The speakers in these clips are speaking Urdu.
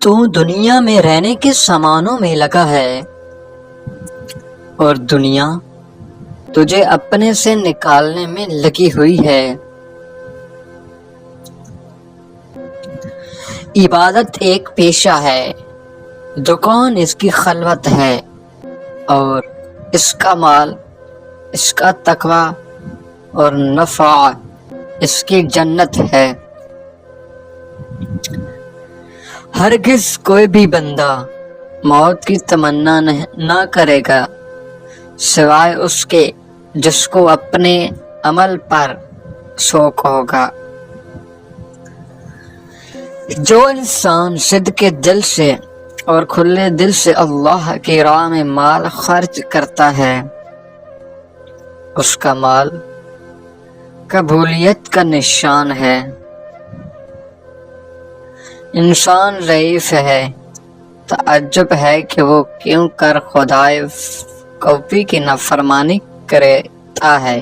تو دنیا میں رہنے کے سامانوں میں لگا ہے اور دنیا تجھے اپنے سے نکالنے میں لگی ہوئی ہے۔ عبادت ایک پیشہ ہے، دکان اس کی خلوت ہے، اور اس کا مال، اس کا تقوی اور نفع اس کی جنت ہے۔ ہرگز کوئی بھی بندہ موت کی تمنا نہ کرے گا سوائے اس کے جس کو اپنے عمل پر شوق ہوگا۔ جو انسان صدق دل سے اور کھلے دل سے اللہ کی راہ میں مال خرچ کرتا ہے، اس کا مال قبولیت کا نشان ہے۔ انسان ضعیف ہے، تعجب ہے کہ وہ کیوں کر خدائے قوی کی نافرمانی کرتا ہے۔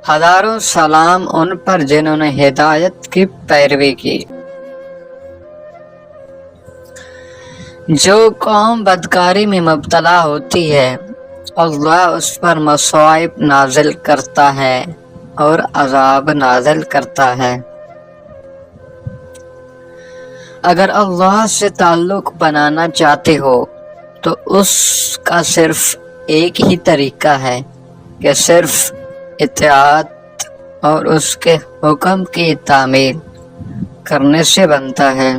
ہزاروں سلام ان پر جنہوں نے ہدایت کی پیروی کی۔ جو قوم بدکاری میں مبتلا ہوتی ہے، اللہ اس پر مصائب نازل کرتا ہے اور عذاب نازل کرتا ہے۔ اگر اللہ سے تعلق بنانا چاہتے ہو تو اس کا صرف ایک ہی طریقہ ہے کہ صرف اطاعت اور اس کے حکم کی تعمیل کرنے سے بنتا ہے۔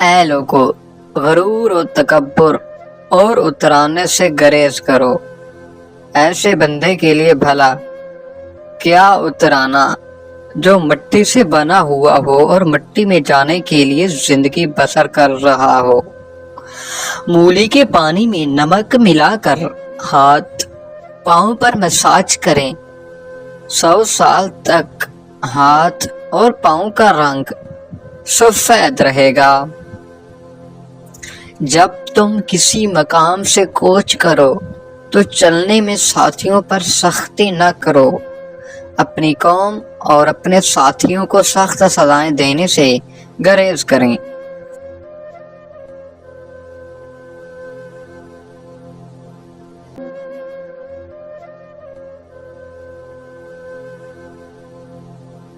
اے لوگو، غرور و تکبر اور اترانے سے گریز کرو۔ ایسے بندے کے لیے بھلا کیا اترانا جو مٹی سے بنا ہوا ہو اور مٹی میں جانے کے لیے زندگی بسر کر رہا ہو۔ مولی کے پانی میں نمک ملا کر ہاتھ پاؤں پر مساج کریں، 100 سال تک ہاتھ اور پاؤں کا رنگ سفید رہے گا۔ جب تم کسی مقام سے کوچ کرو تو چلنے میں ساتھیوں پر سختی نہ کرو۔ اپنی قوم اور اپنے ساتھیوں کو سخت سزائیں دینے سے گریز کریں۔